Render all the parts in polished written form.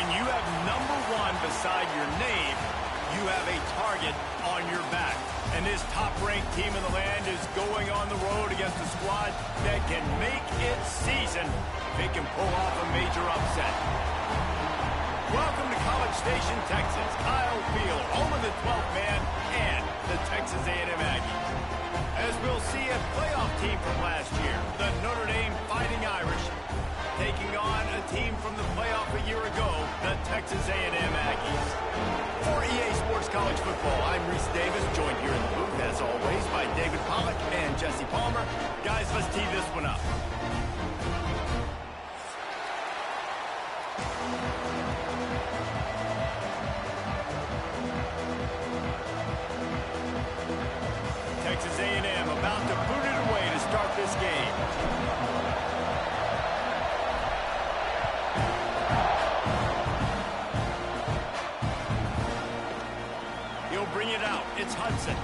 When you have number 1 beside your name, you have a target on your back. And this top-ranked team in the land is going on the road against a squad that can make its season if it can pull off a major upset. Welcome to College Station, Texas. Kyle Field, home of the 12th man and the Texas A&M Aggies. As we'll see, a playoff team from last year, the Notre Dame Fighting Irish, taking on a team from the playoff a year ago, the Texas A&M Aggies. For EA Sports College Football, I'm Reese Davis, joined here in the booth, as always, by David Pollack and Jesse Palmer. Guys, let's tee this one up. Texas A&M about to boot it away to start this game. He'll bring it out. It's Hudson.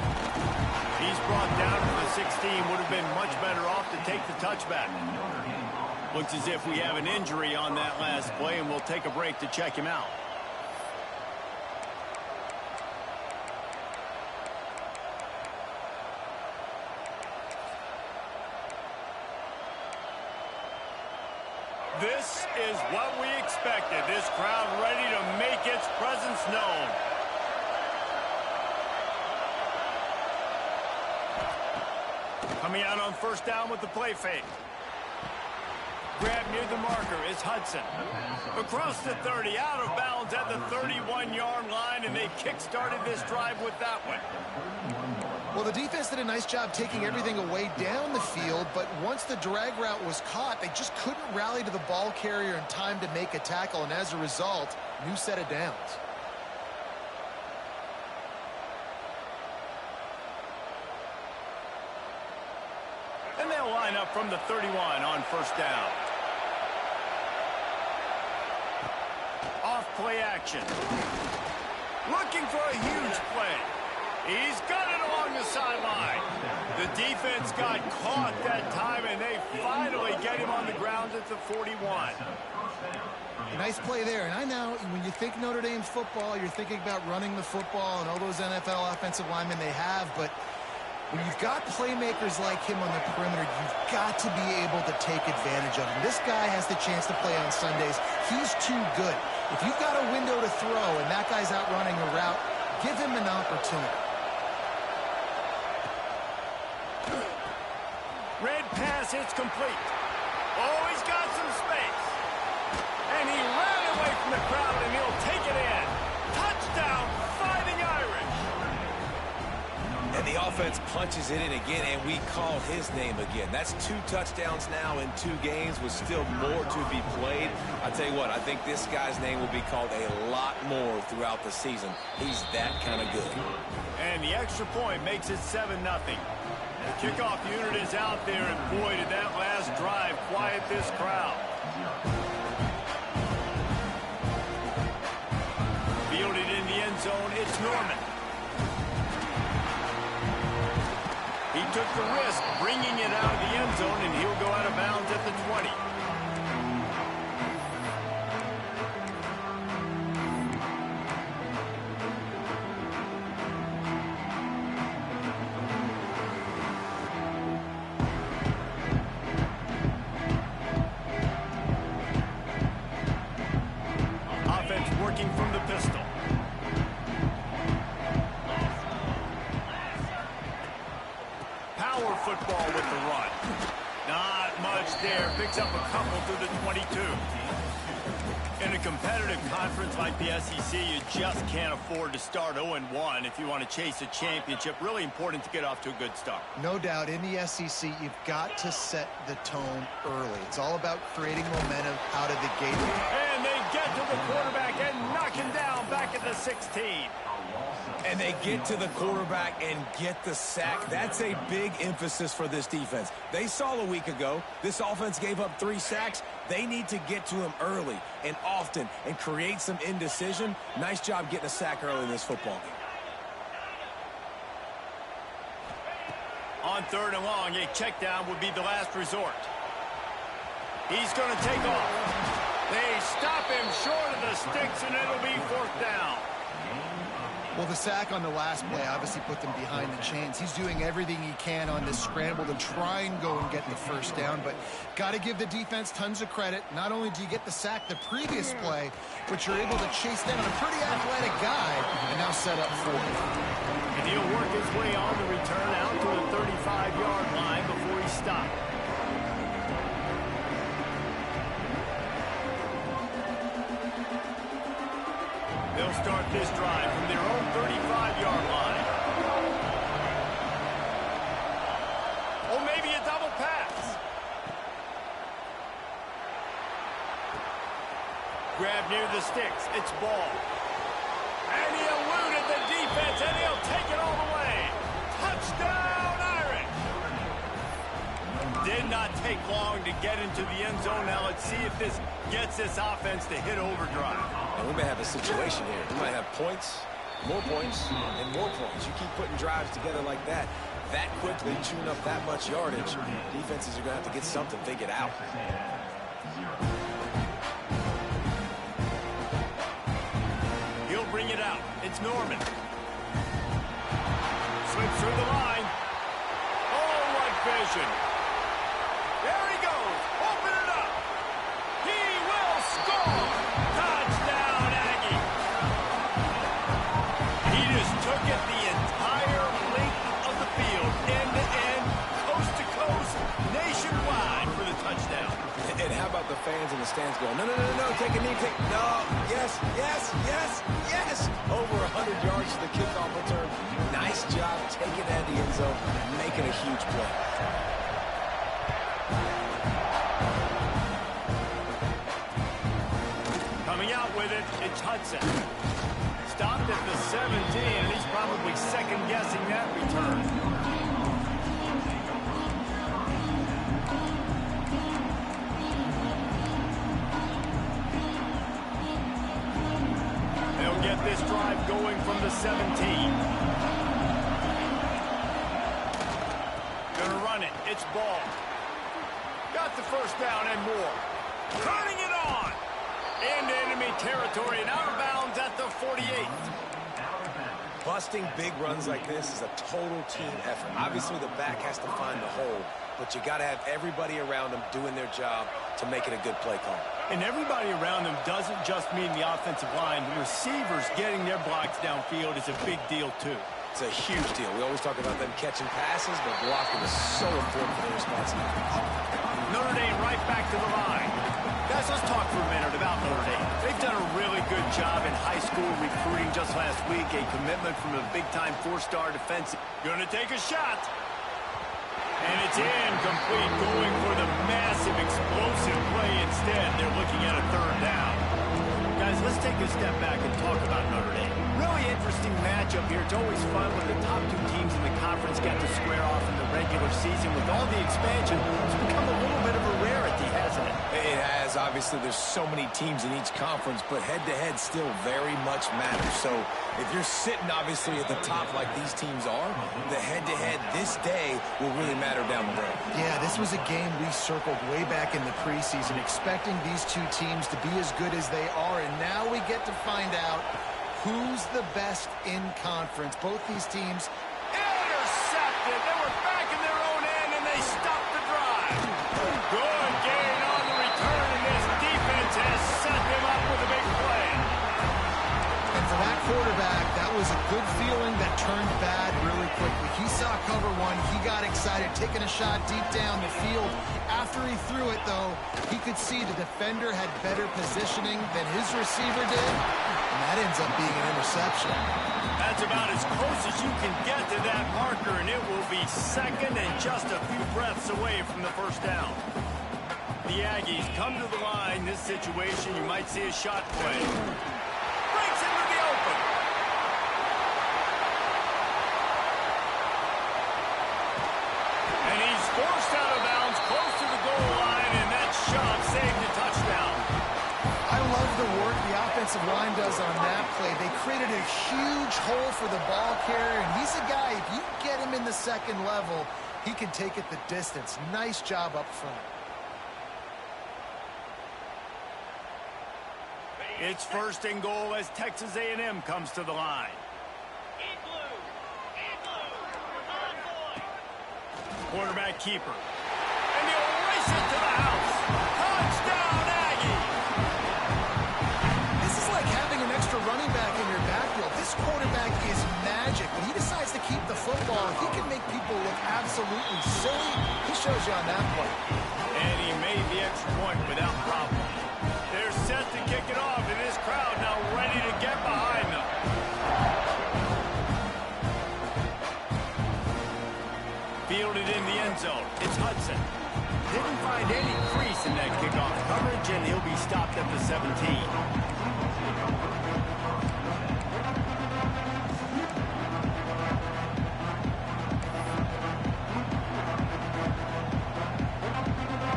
He's brought down to the 16. Would have been much better off to take the touchback. Looks as if we have an injury on that last play, and we'll take a break to check him out. This is what we expected. This crowd ready to make its presence known. Coming out on first down with the play fake. Grab near the marker is Hudson. Across the 30, out of bounds at the 31-yard line, and they kick-started this drive with that one. Well, the defense did a nice job taking everything away down the field, but once the drag route was caught, they just couldn't rally to the ball carrier in time to make a tackle, and as a result, new set of downs. And they'll line up from the 31 on first down. Off play action. Looking for a huge play. He's got it along the sideline. The defense got caught that time, and they finally get him on the ground at the 41. Nice play there. And I know when you think Notre Dame football, you're thinking about running the football and all those NFL offensive linemen they have, but when you've got playmakers like him on the perimeter, you've got to be able to take advantage of him. This guy has the chance to play on Sundays. He's too good. If you've got a window to throw and that guy's out running a route, give him an opportunity. Red pass, it's complete. Oh, he's got some space. And he ran away from the crowd, and he'll take it in. Touchdown, Fighting Irish. And the offense punches it in again, and we call his name again. That's 2 touchdowns now in 2 games with still more to be played. I tell you what, I think this guy's name will be called a lot more throughout the season. He's that kind of good. And the extra point makes it 7-0. The kickoff unit is out there, and boy, did that last drive quiet this crowd. Fielded in the end zone, it's Norman. He took the risk, bringing it out of the end zone, and he'll go out of bounds at the 20. Working from the pistol. Power football with the run. Not much there. Picks up a couple through the 22. In a competitive conference like the SEC, you just can't afford to start 0-1 if you want to chase a championship. Really important to get off to a good start. No doubt, in the SEC, you've got to set the tone early. It's all about creating momentum out of the gate. And they get to the quarterback and knock him down back at the 16. And they get to the quarterback and get the sack. That's a big emphasis for this defense. They saw a week ago, this offense gave up 3 sacks. They need to get to him early and often and create some indecision. Nice job getting a sack early in this football game. On 3rd and long, a check down would be the last resort. He's going to take off. They stop him short of the sticks, and it'll be 4th down. Well, the sack on the last play obviously put them behind the chains. He's doing everything he can on this scramble to try and go and get the 1st down, but got to give the defense tons of credit. Not only do you get the sack the previous play, but you're able to chase down a pretty athletic guy and now set up 4th. And he'll work his way on the return out to the 35-yard line before he stopped. They'll start this drive from their own 35-yard line. Or maybe a double pass. Grab near the sticks. It's ball. And he eluded the defense, and he'll take it all the way. Touchdown, Irish! Did not take long to get into the end zone. Now let's see if this gets this offense to hit overdrive. And we may have a situation here. We might have points, and more points. You keep putting drives together like that quickly, chewing up that much yardage, defenses are going to have to get something figured out. He'll bring it out. It's Norman. Slips through the line. Oh, what vision. There he goes. Open it up. He will score. Touchdown, Aggie. He just took it the entire length of the field, end to end, coast to coast, nationwide for the touchdown. And how about the fans in the stands going, no, take a knee, no, yes. Over 100 yards to the kickoff return. Nice job taking it out of the end zone and making a huge play. Coming out with it, it's Hudson. Stopped at the 17, and he's probably second-guessing that return. They'll get this drive going from the 17. Gonna run it. It's ball. Got the 1st down and more. Turning it on. Into enemy territory and out of bounds at the 48th. Busting big runs like this is a total team effort. Obviously, the back has to find the hole, but you got to have everybody around them doing their job to make it a good play call. And everybody around them doesn't just mean the offensive line. The receivers getting their blocks downfield is a big deal, too. It's a huge deal. We always talk about them catching passes, but blocking is so important for their response defense. Notre Dame right back to the line. Guys, let's talk for a minute about Notre Dame. They've done a really good job in high school recruiting just last week. A commitment from a big-time 4-star defensive. Going to take a shot. And it's incomplete, going for the massive, explosive play instead. They're looking at a 3rd down. Guys, let's take a step back and talk about Notre Dame. Really interesting matchup here. It's always fun when the top 2 teams in the conference get to square off in the regular season. With all the expansion, it's become a little bit of a rarity, hasn't it? It has. Obviously, there's so many teams in each conference, but head-to-head still very much matters. So if you're sitting, obviously, at the top like these teams are, the head-to-head this day will really matter down the road. Yeah, this was a game we circled way back in the preseason, expecting these 2 teams to be as good as they are, and now we get to find out who's the best in conference. Both these teams intercepted. They were back in their own end, and they stopped the drive. Good gain on the return, and this defense has set them up with a big play. And for that quarterback, that was a good feeling that turned bad really quickly. He saw cover 1. He got excited, taking a shot deep down the field. After he threw it, though, he could see the defender had better positioning than his receiver did, and that ends up being an interception. That's about as close as you can get to that marker, and it will be second and just a few breaths away from the 1st down. The Aggies come to the line. This situation, you might see a shot play. Breaks into the open. And he's forced out of bounds, close to the goal line, and that shot saved a touchdown. I love the work the offensive line does on that play. They created a huge hole for the ball carrier, and he's a guy, if you get him in the 2nd level, he can take it the distance. Nice job up front. It's first and goal as Texas A&M comes to the line. Quarterback keeper. And he'll race it to the house. Touchdown, Aggie! This is like having an extra running back in your backfield. This quarterback is magic. When he decides to keep the football, he can make people look absolutely silly. He shows you on that play. And he made the extra point without problem. They're set to kick it off, and this crowd now ready to get behind them. Fielded in the end zone. It's Hudson. Didn't find any crease in that kickoff coverage, and he'll be stopped at the 17.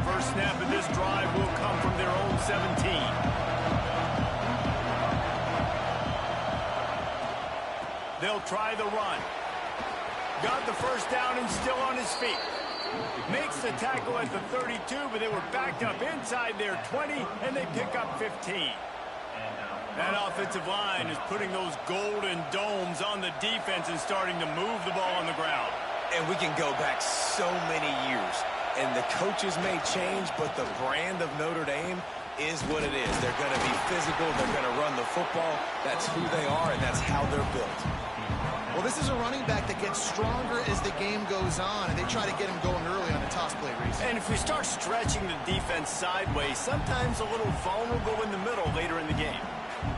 First snap of this drive will come from their own 17. They'll try the run. Got the first down and still on his feet. Makes the tackle at the 32, but they were backed up inside their 20, and they pick up 15. That offensive line is putting those golden domes on the defense and starting to move the ball on the ground. And we can go back so many years. And the coaches may change, but the brand of Notre Dame is what it is. They're going to be physical. They're going to run the football. That's who they are, and that's how they're built. Well, this is a running back that gets stronger as the game goes on, and they try to get him going early on the toss play, Reese. And if we start stretching the defense sideways, sometimes a little vulnerable in the middle later in the game.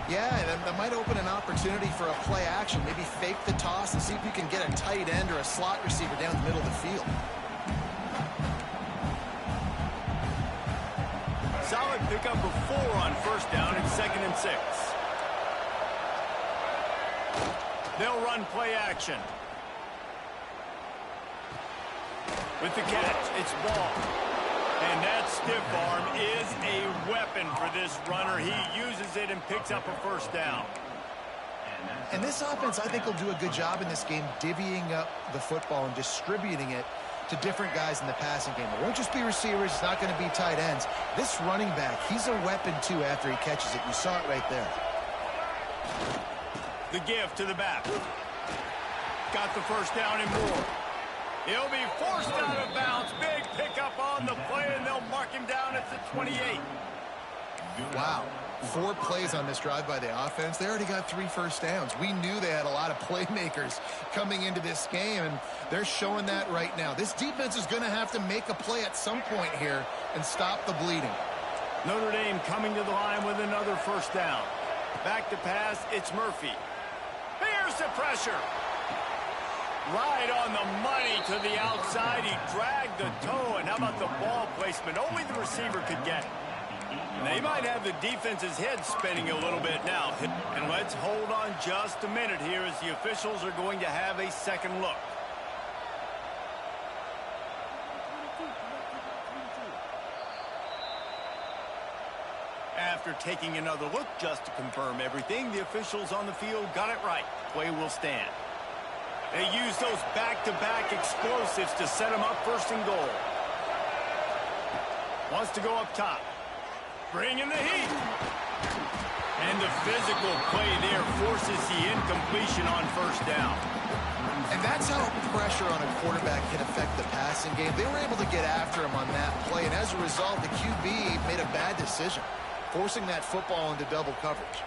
Yeah, that might open an opportunity for a play action. Maybe fake the toss and see if you can get a tight end or a slot receiver down the middle of the field. Solid pickup of 4 on first down and 2nd and 6. They'll run play action. With the catch, it's Ball. And that stiff arm is a weapon for this runner. He uses it and picks up a first down. And this offense, I think, will do a good job in this game divvying up the football and distributing it to different guys in the passing game. It won't just be receivers. It's not going to be tight ends. This running back, he's a weapon, too, after he catches it. You saw it right there. The give to the back. Got the first down and more. He'll be forced out of bounds. Big pickup on the play, and they'll mark him down at the 28. Wow. 4 plays on this drive by the offense. They already got 3 first downs. We knew they had a lot of playmakers coming into this game, and they're showing that right now. This defense is going to have to make a play at some point here and stop the bleeding. Notre Dame coming to the line with another first down. Back to pass, it's Murphy. Here's the pressure. Right on the money to the outside. He dragged the toe, and how about the ball placement? Only the receiver could get it. They might have the defense's head spinning a little bit now. And let's hold on just a minute here as the officials are going to have a second look. After taking another look just to confirm everything, the officials on the field got it right. Play will stand. They use those back-to-back explosives to set them up first and goal. Wants to go up top. Bring in the heat. And the physical play there forces the incompletion on first down. And that's how pressure on a quarterback can affect the passing game. They were able to get after him on that play, and as a result, the QB made a bad decision, forcing that football into double coverage.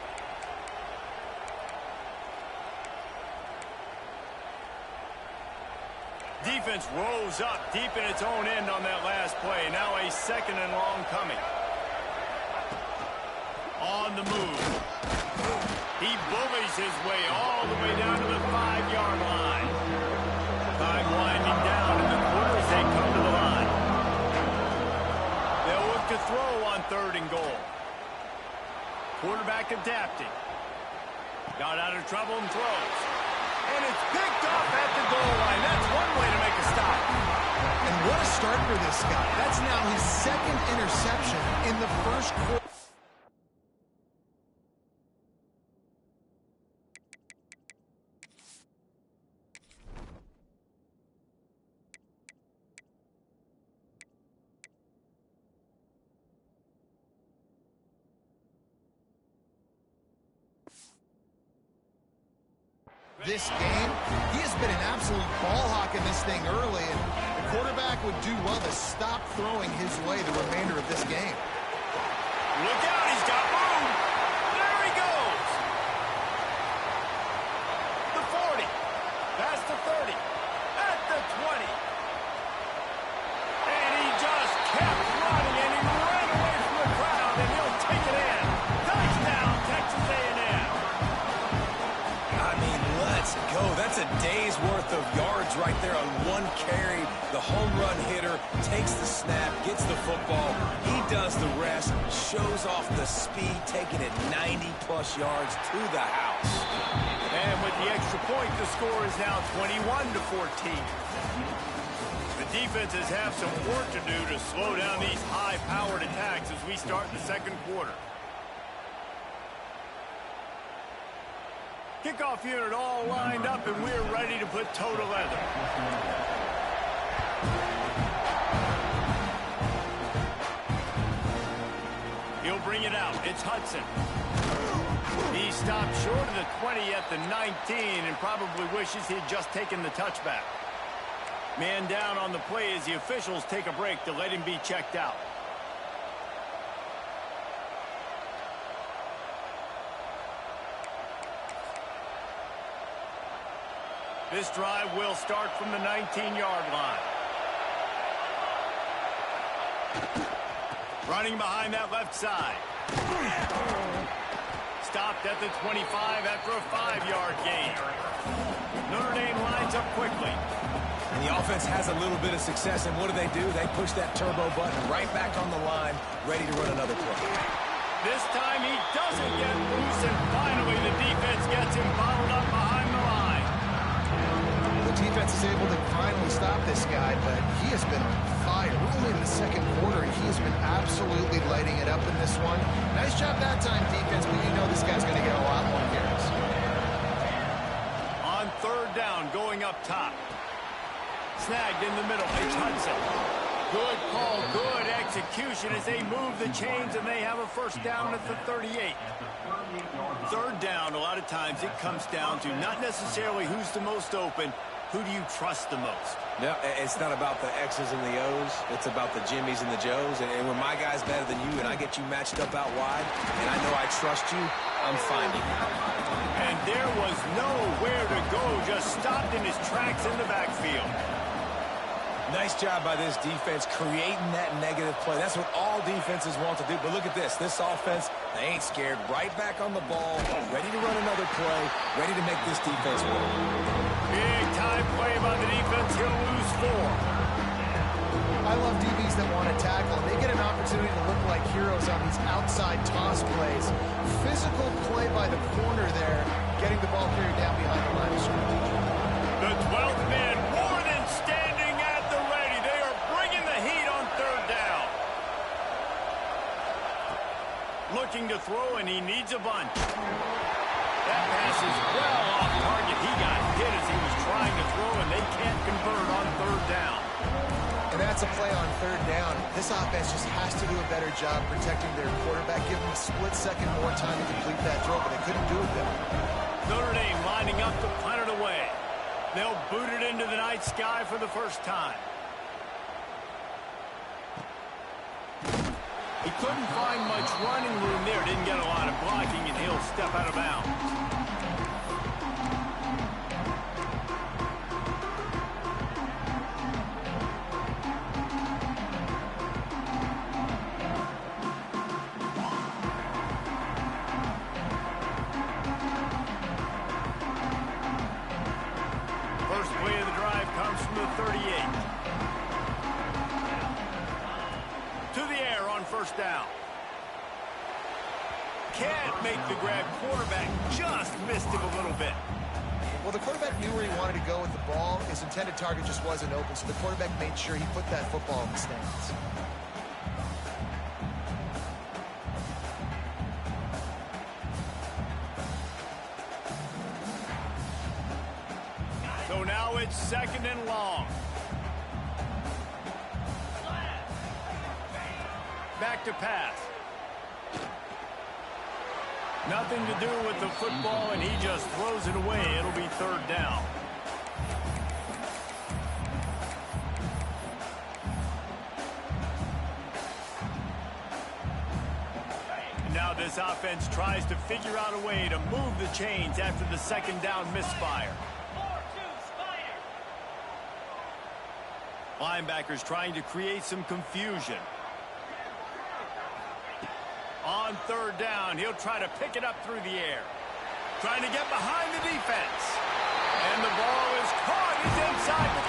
Defense rose up deep in its own end on that last play. Now a second and long coming. On the move. He bullies his way all the way down to the 5-yard line. Time winding down in the quarter as they come to the line. They'll look to throw on 3rd and goal. Quarterback adapting. Got out of trouble and throws. And it's picked off at the goal line. That's one way to make a stop. And what a start for this guy. That's now his 2nd interception in the first quarter. this game. He has been an absolute ball hawk in this thing early, and the quarterback would do well to stop throwing his way the remainder of this game. Look out, he's got room. There he goes. The 40, past the 30, at the 20. And he just kept running, and he ran away from the crowd, and he'll take it in. Touchdown, Texas A&M. I mean, let's go. That's a day's worth of yards right there on one carry. The home run hitter takes the snap, gets the football. He does the rest, shows off the speed, taking it 90-plus yards to the house. And with the extra point, the score is now 21-14. The defenses have some work to do to slow down these high-powered attacks as we start the second quarter. Kickoff unit all lined up, and we're ready to put toe to leather. He'll bring it out. It's Hudson. He stopped short of the 20 at the 19 and probably wishes he'd just taken the touchback. Man down on the play as the officials take a break to let him be checked out. This drive will start from the 19-yard line. Running behind that left side. Stopped at the 25 after a 5-yard gain. Notre Dame lines up quickly. And the offense has a little bit of success, and what do? They push that turbo button right back on the line, ready to run another play. This time he doesn't get loose, and finally the defense gets him bottled up behind the line. The defense is able to finally stop this guy, but he has been on fire. We're only in the second quarter, and he has been absolutely lighting it up in this one. Nice job that time, defense, but you know this guy's going to get a lot more carries. On third down, going up top. Snagged in the middle. It's Hudson. Good call, good execution as they move the chains, and they have a first down at the 38. Third down, a lot of times it comes down to not necessarily who's the most open, who do you trust the most? No, it's not about the X's and the O's. It's about the Jimmies and the Joes. And when my guy's better than you and I get you matched up out wide, and I know I trust you, I'm finding you. And there was nowhere to go, just stopped in his tracks in the backfield. Nice job by this defense creating that negative play. That's what all defenses want to do. But look at this. This offense, they ain't scared. Right back on the ball, ready to run another play, ready to make this defense work. Big time play by the defense. He'll lose 4. I love DBs that want to tackle, and they get an opportunity to look like heroes on these outside toss plays. Physical play by the corner there, getting the ball carried down behind the line of scrimmage. The 12th man more than standing at the ready. They are bringing the heat on third down. Looking to throw, and he needs a bunch. That pass is well off target. He got hit as he was trying to throw, and they can't convert on third down. And that's a play on third down. This offense just has to do a better job protecting their quarterback, give them a split second more time to complete that throw, but they couldn't do it there. Notre Dame lining up to punt it away. They'll boot it into the night sky for the first time. He couldn't find much running room there. Didn't get a lot of blocking, and he'll step out of bounds. First play of the drive comes from the 38. To the air on first down. Can't make the grab. Quarterback just missed him a little bit. Well, the quarterback knew where he wanted to go with the ball. His intended target just wasn't open, so the quarterback made sure he put that football in the stands. So now it's second and long. Back to pass. Nothing to do with the football, and he just throws it away. It'll be third down. Now this offense tries to figure out a way to move the chains after the second down misfire. Linebackers trying to create some confusion. On third down, he'll try to pick it up through the air. Trying to get behind the defense. And the ball is caught. He's inside the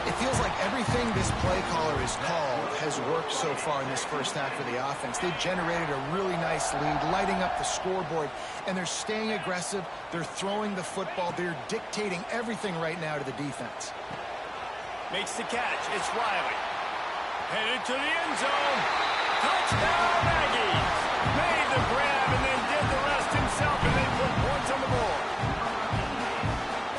35. It feels like everything this play caller has called has worked so far in this first half for the offense. They've generated a really nice lead, lighting up the scoreboard, and they're staying aggressive. They're throwing the football. They're dictating everything right now to the defense. Makes the catch. It's Riley. Headed to the end zone. Touchdown, Aggies. Made the grab and then did the rest himself, and they put points on the board.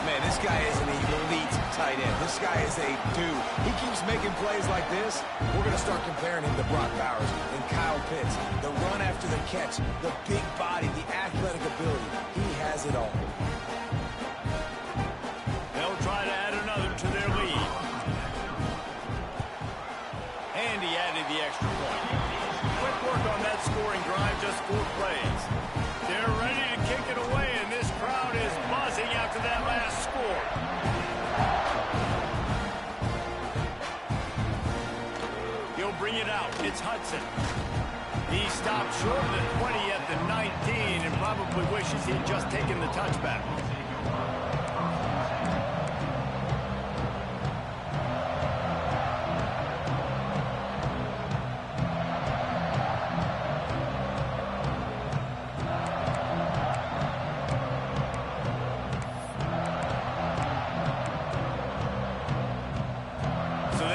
Man, this guy is an elite tight end. This guy is a dude. He keeps making plays like this. We're going to start comparing him to Brock Bowers and Kyle Pitts. The run after the catch, the big body, the athletic ability. He has it all. They'll try to add another to their lead. And he added the extra point. Quick work on that scoring drive, just 4 plays. They're ready to kick it away, and this crowd is buzzing after that last score. He'll bring it out. It's Hudson. He stopped short of the 20 at the 19 and probably wishes he'd just taken the touchback.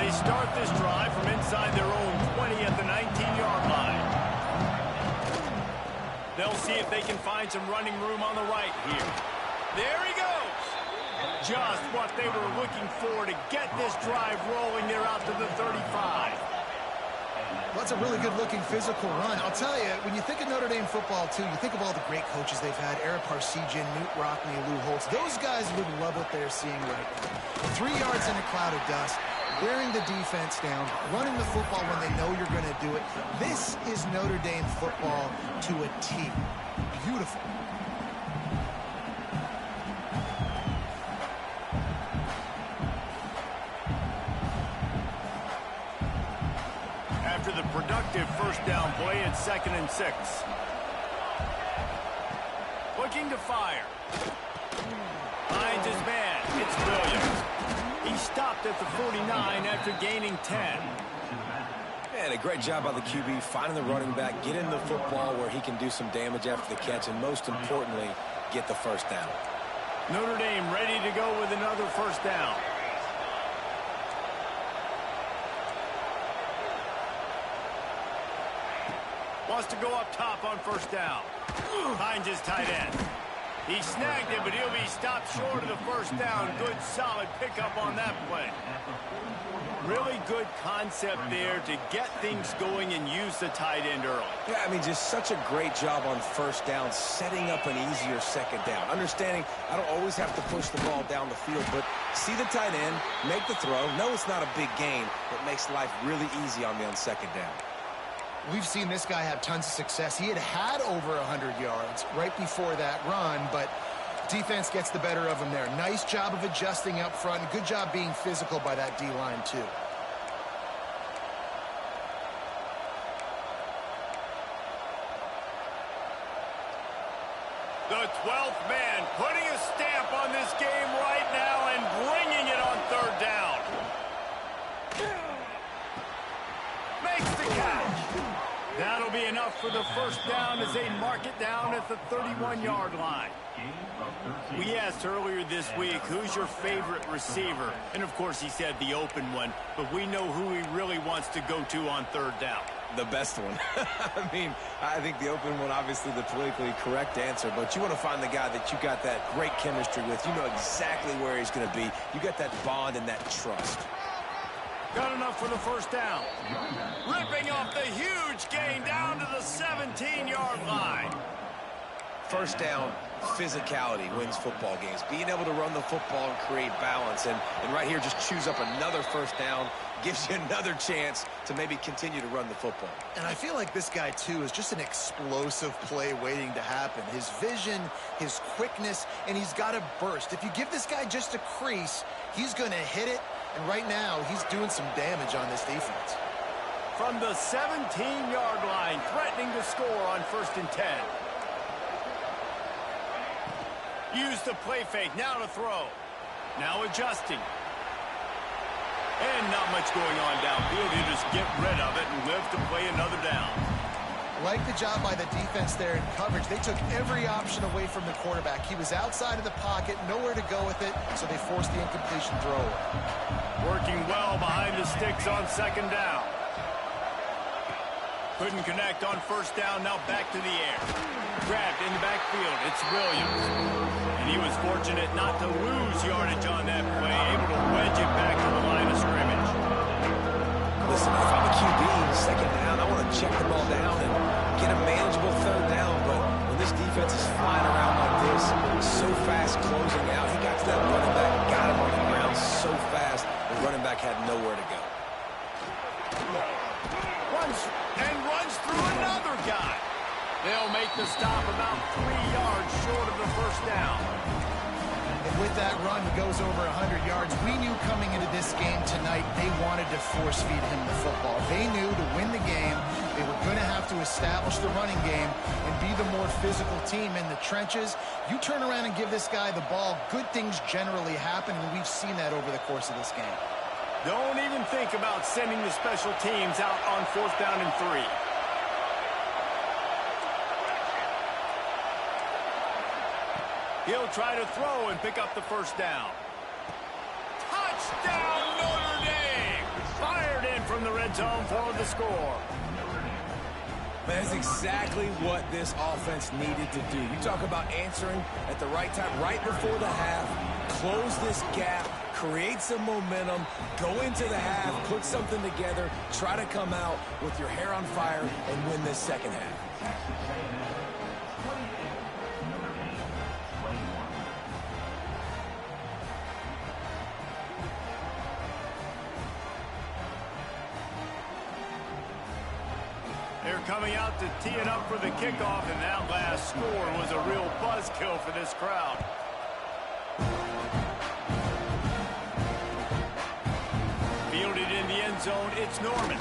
Start this drive from inside their own 20 at the 19-yard line. They'll see if they can find some running room on the right here. There he goes. Just what they were looking for to get this drive rolling. They're out to the 35. Well, that's a really good-looking physical run. I'll tell you, when you think of Notre Dame football, too, you think of all the great coaches they've had, Eric Parsegian, Newt Rockne, Lou Holtz. Those guys would love what they're seeing right now. 3 yards in a cloud of dust. Wearing the defense down, running the football when they know you're going to do it. This is Notre Dame football to a T. Beautiful. After the productive first down play, it's 2nd and 6. Looking to fire. Finds his man. It's Williams. He stopped at the 49 after gaining 10. Man, a great job by the QB, finding the running back, getting the football where he can do some damage after the catch, and most importantly, get the first down. Notre Dame ready to go with another first down. Wants to go up top on first down. Finds his tight end. He snagged it, but he'll be stopped short of the first down. Good, solid pickup on that play. Really good concept there to get things going and use the tight end early. Yeah, I mean, just such a great job on first down, setting up an easier second down. Understanding I don't always have to push the ball down the field, but see the tight end, make the throw. No, it's not a big gain, but makes life really easy on me on second down. We've seen this guy have tons of success. He had over 100 yards right before that run, but defense gets the better of him there. Nice job of adjusting up front. Good job being physical by that D-line, too. The 12th man putting a stamp on this game right now and bringing it on third down. Makes the catch. That'll be enough for the first down as they mark it down at the 31-yard line. We asked earlier this week, who's your favorite receiver? And, of course, he said the open one, but we know who he really wants to go to on third down. The best one. I mean, I think the open one, obviously the politically correct answer, but you want to find the guy that you got that great chemistry with. You know exactly where he's going to be. You got that bond and that trust. Got enough for the first down. Ripping off the huge gain down to the 17-yard line. First down, physicality wins football games. Being able to run the football and create balance. And right here, just choose up another first down. Gives you another chance to maybe continue to run the football. And I feel like this guy, too, is just an explosive play waiting to happen. His vision, his quickness, and he's got a burst. If you give this guy just a crease, he's going to hit it. And right now, he's doing some damage on this defense. From the 17-yard line, threatening to score on 1st and 10. Use the play fake, now to throw. Now adjusting. And not much going on downfield. You just get rid of it and live to play another down. Like the job by the defense there in coverage. They took every option away from the quarterback. He was outside of the pocket, nowhere to go with it, so they forced the incompletion throw. Working well behind the sticks on 2nd down. Couldn't connect on 1st down, now back to the air. Grabbed in the backfield, it's Williams. And he was fortunate not to lose yardage on that play, able to wedge it back to the line of scrimmage. Listen, if I'm a QB, 2nd down, I want to check the ball down and get a manageable 3rd down. But when this defense is flying around like this, so fast closing out, he got to that running back, got him on the ground so fast, the running back had nowhere to go. Runs through another guy. They'll make the stop about 3 yards short of the 1st down. And with that run, he goes over 100 yards. We knew coming into this game tonight, they wanted to force feed him the football. They knew to win the game, they were going to have to establish the running game and be the more physical team in the trenches. You turn around and give this guy the ball, good things generally happen, and we've seen that over the course of this game. Don't even think about sending the special teams out on 4th down and 3. He'll try to throw and pick up the 1st down. Touchdown, Notre Dame! Fired in from the red zone for the score. That's exactly what this offense needed to do. You talk about answering at the right time, right before the half, close this gap, create some momentum, go into the half, put something together, try to come out with your hair on fire and win this 2nd half. They're coming out to tee it up for the kickoff, and that last score was a real buzzkill for this crowd. Fielded in the end zone, it's Norman.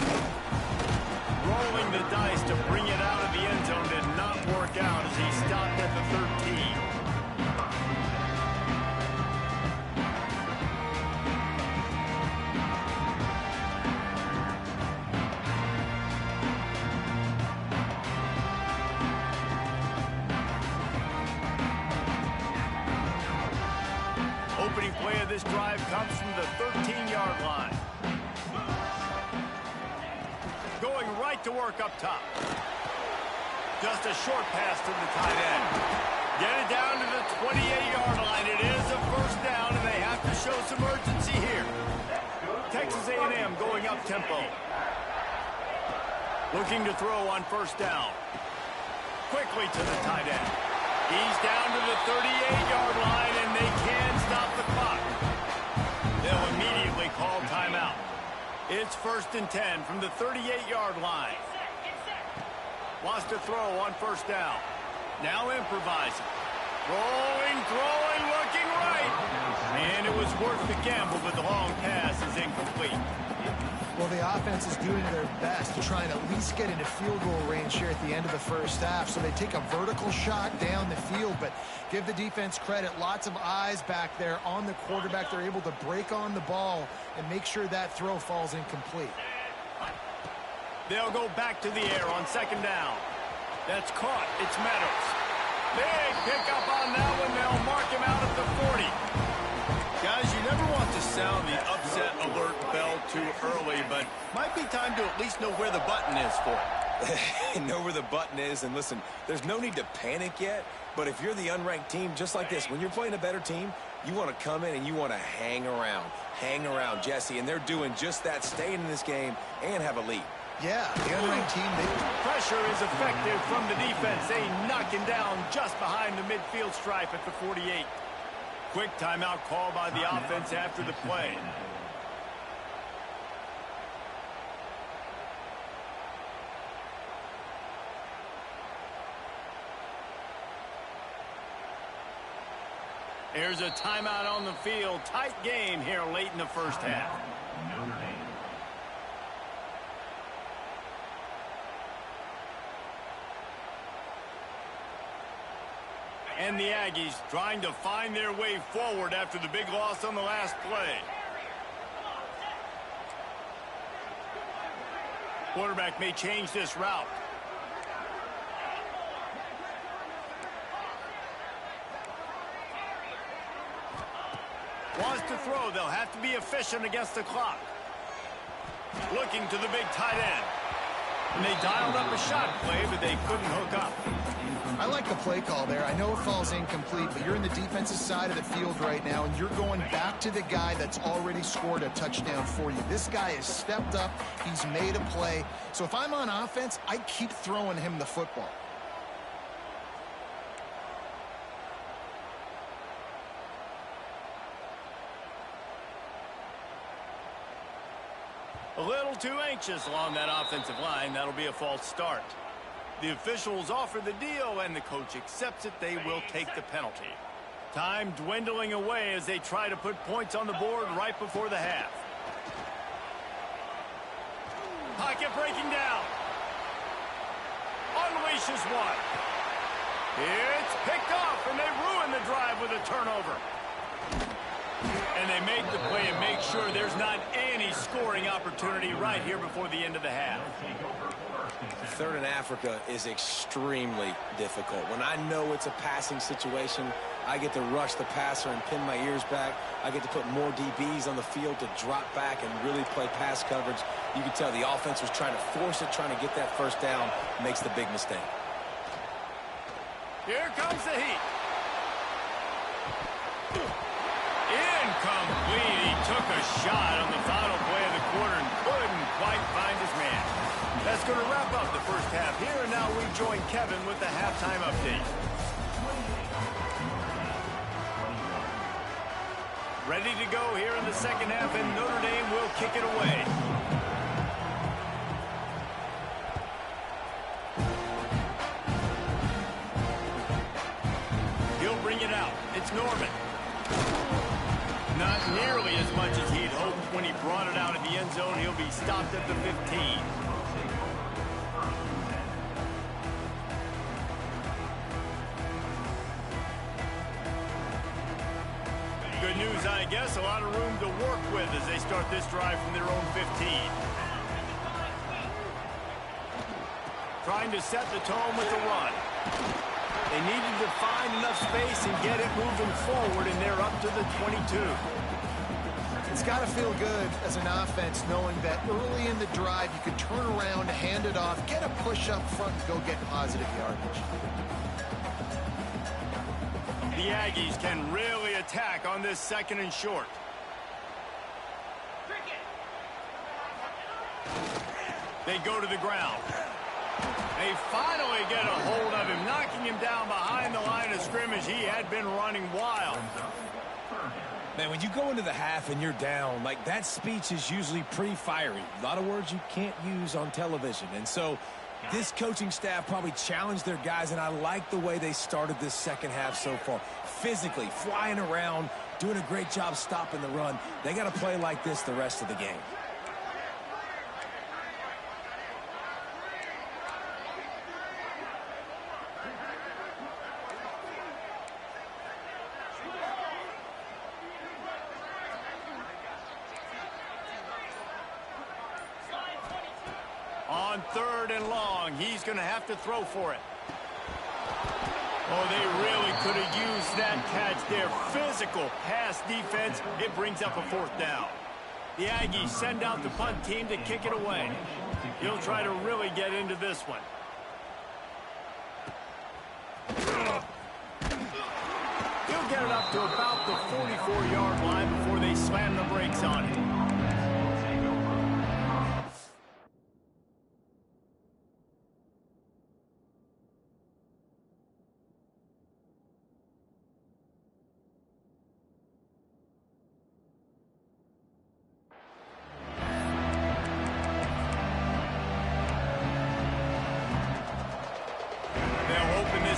Rolling the dice to bring it out of the end zone did not work out as he stopped at the 13. Opening play of this drive comes from the 13-yard line. Going right to work up top. Just a short pass to the tight end. Get it down to the 28-yard line. It is a 1st down, and they have to show some urgency here. Texas A&M going up tempo. Looking to throw on 1st down. Quickly to the tight end. He's down to the 38-yard line, and they can stop the clock. They'll immediately call timeout. It's 1st and 10 from the 38-yard line. Wants to throw on 1st down. Now improvising. Rolling, throwing, looking right. And it was worth the gamble, but the long pass is incomplete. Well, the offense is doing their best to try and at least get into field goal range here at the end of the 1st half. So they take a vertical shot down the field, but give the defense credit. Lots of eyes back there on the quarterback. They're able to break on the ball and make sure that throw falls incomplete. They'll go back to the air on 2nd down. That's caught. It's Meadows. Big pickup on that one. They'll mark him out at the 40. Guys, you never want to sound the upset alert bell too early, but might be time to at least know where the button is for it. Know where the button is, and listen, there's no need to panic yet, but if you're the unranked team, just like this, when you're playing a better team, you want to come in and you want to hang around, Jesse, and they're doing just that, staying in this game and have a lead. Yeah, the unranked team, pressure is effective from the defense. They knock him down just behind the midfield stripe at the 48. Quick timeout call by the offense after the play. Here's a timeout on the field. Tight game here late in the first half. And the Aggies trying to find their way forward after the big loss on the last play. Quarterback may change this route. Wants to throw. They'll have to be efficient against the clock. Looking to the big tight end. And they dialed up a shot play, but they couldn't hook up. I like the play call there. I know it falls incomplete, but you're in the defensive side of the field right now, and you're going back to the guy that's already scored a touchdown for you. This guy has stepped up. He's made a play. So if I'm on offense, I keep throwing him the football. A little too anxious along that offensive line. That'll be a false start. The officials offer the deal, and the coach accepts it. They will take the penalty. Time dwindling away as they try to put points on the board right before the half. Pocket breaking down. Unleashes one. It's picked off, and they ruin the drive with a turnover. And they make the play and make sure there's not any scoring opportunity right here before the end of the half. Third in Africa is extremely difficult. When I know it's a passing situation, I get to rush the passer and pin my ears back. I get to put more DBs on the field to drop back and really play pass coverage. You can tell the offense was trying to force it, trying to get that first down, makes the big mistake. Here comes the heat. Incomplete. He took a shot on the final play of the quarter and couldn't quite find his man. That's going to wrap up the first half here, and now we join Kevin with the halftime update. Ready to go here in the second half, and Notre Dame will kick it away. He'll bring it out. It's Norman. Not nearly as much as he'd hoped when he brought it out of the end zone. He'll be stopped at the 15. Good news, I guess. A lot of room to work with as they start this drive from their own 15. Trying to set the tone with the run. They needed to find enough space and get it moving forward, and they're up to the 22. It's got to feel good as an offense knowing that early in the drive you can turn around, hand it off, get a push up front, and go get positive yardage. The Aggies can really attack on this second and short. They go to the ground. They finally get a hold of him, knocking him down behind the line of scrimmage. He had been running wild. Man, when you go into the half and you're down, like, that speech is usually pretty fiery. A lot of words you can't use on television. And so this coaching staff probably challenged their guys, and I like the way they started this second half so far. Physically, flying around, doing a great job stopping the run. They got to play like this the rest of the game. On third and long, he's going to have to throw for it. Oh, they really could have used that catch there. Physical pass defense. It brings up a fourth down. The Aggies send out the punt team to kick it away. He'll try to really get into this one. He'll get it up to about the 44-yard line before they slam the brakes on it.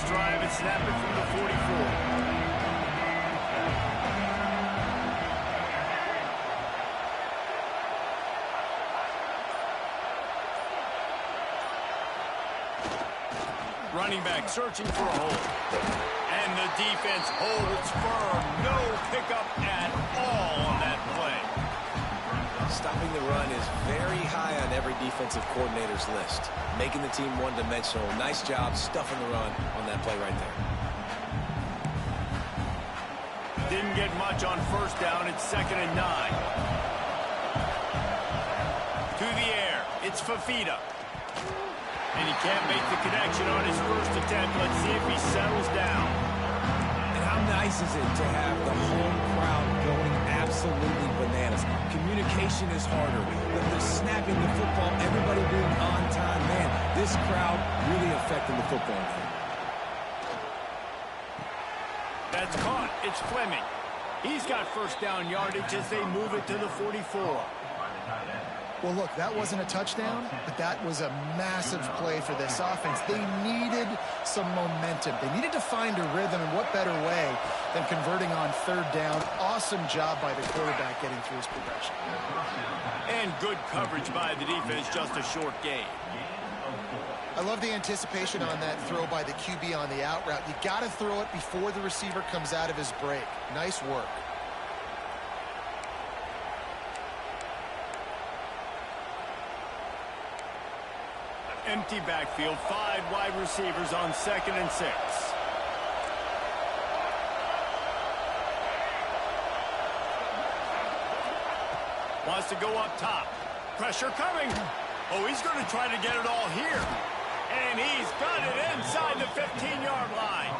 Drive and snap it from the 44. Running back searching for a hole. And the defense holds firm. No pickup at all on that play. Stopping the run is very high on every defensive coordinator's list. Making the team one-dimensional. Nice job stuffing the run on that play right there. Didn't get much on first down. It's 2nd and 9. To the air. It's Fafita. And he can't make the connection on his first attempt. Let's see if he settles down. And how nice is it to have the home crowd going absolutely bananas? Communication is harder. The snapping the football, everybody being on time. Man, this crowd really affecting the football game. That's caught. It's Fleming. He's got first down yardage as they move it to the 44. Well, look, that wasn't a touchdown, but that was a massive play for this offense. They needed some momentum. They needed to find a rhythm, and what better way than converting on 3rd down. Awesome job by the quarterback getting through his progression. And good coverage by the defense, just a short gain. I love the anticipation on that throw by the QB on the out route. You got to throw it before the receiver comes out of his break. Nice work. Empty backfield, 5 wide receivers on 2nd and 6. Wants to go up top. Pressure coming. Oh, he's going to try to get it all here. And he's got it inside the 15-yard line.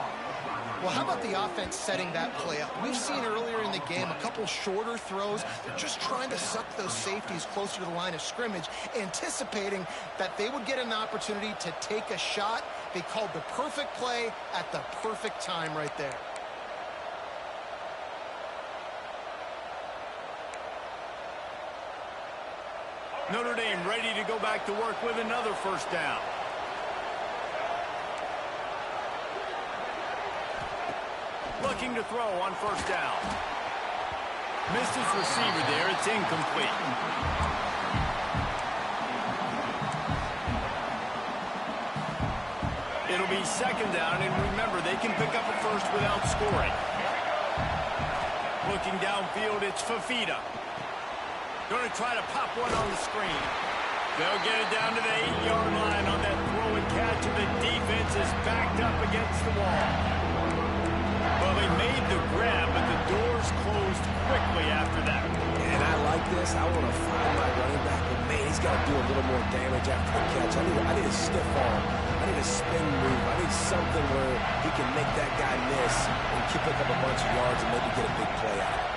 Well, how about the offense setting that play up? We've seen earlier in the game a couple shorter throws. They're just trying to suck those safeties closer to the line of scrimmage, anticipating that they would get an opportunity to take a shot. They called the perfect play at the perfect time right there. Notre Dame ready to go back to work with another first down. Looking to throw on first down. Missed his receiver there. It's incomplete. It'll be 2nd down, and remember, they can pick up a first without scoring. Looking downfield, it's Fafita. Going to try to pop one on the screen. They'll get it down to the 8-yard line on that throw and catch, and the defense is backed up against the wall. Well, they made the grab, but the doors closed quickly after that. And I like this. I want to find my running back, but man, he's got to do a little more damage after the catch. I need a stiff arm. I need a spin move. I need something where he can make that guy miss and pick up a bunch of yards and maybe get a big play out of it.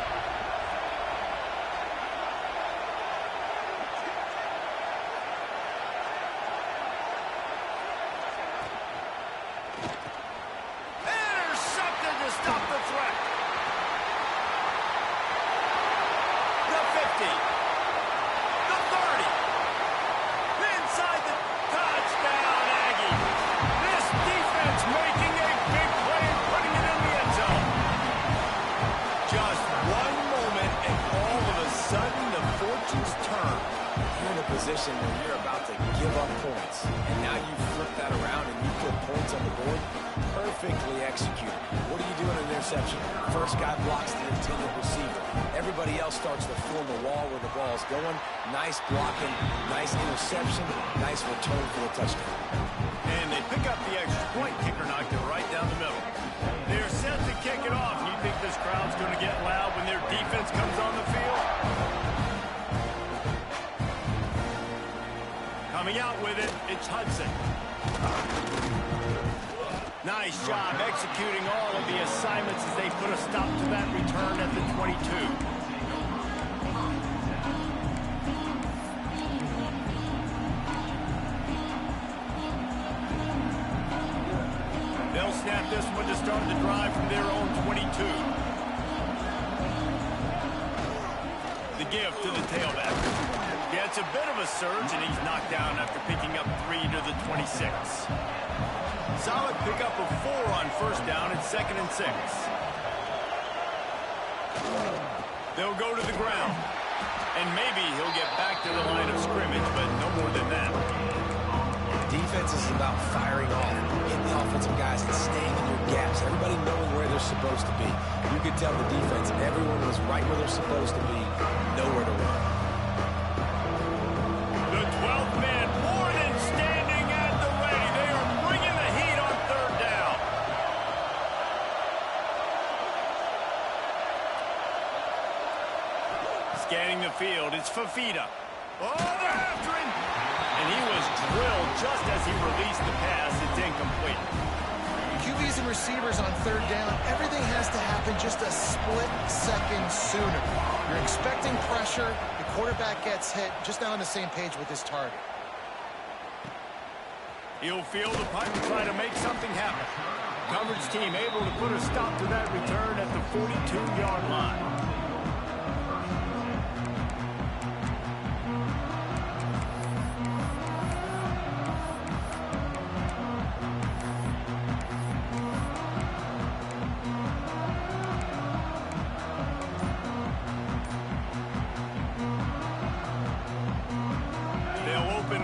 Position where you're about to give up points, and now you flip that around and you put points on the board. Perfectly executed. What do you do in an interception? First guy blocks the intended receiver. Everybody else starts to form a wall where the ball's going. Nice blocking, nice interception, nice return for the touchdown. And they pick up the extra point. Kicker knocked it right down the middle. They're set to kick it off. You think this crowd's going to get loud when their defense comes on the field? Coming out with it, it's Hudson. Nice job executing all of the assignments as they put a stop to that return at the 22. They'll snap this one to start the drive from their own 22. The give to the tailback. Gets a bit of a surge, and he's knocked down after picking up 3 to the 26. Solid pickup of 4 on first down at 2nd and 6. They'll go to the ground. And maybe he'll get back to the line of scrimmage, but no more than that. Defense is about firing off, hitting the offensive guys and staying in your gaps. Everybody knowing where they're supposed to be. You could tell the defense, everyone was right where they're supposed to be, nowhere to run. The 12th man, more than standing at the ready. They are bringing the heat on 3rd down. Scanning the field, it's Fafita. Oh, they're after him! And he was drilled just as he released the pass. It's incomplete. QBs and receivers on 3rd down, everything has to happen just a split second sooner. You're expecting pressure, the quarterback gets hit, just not on the same page with his target. He'll field the punt and try to make something happen. Coverage team able to put a stop to that return at the 42-yard line.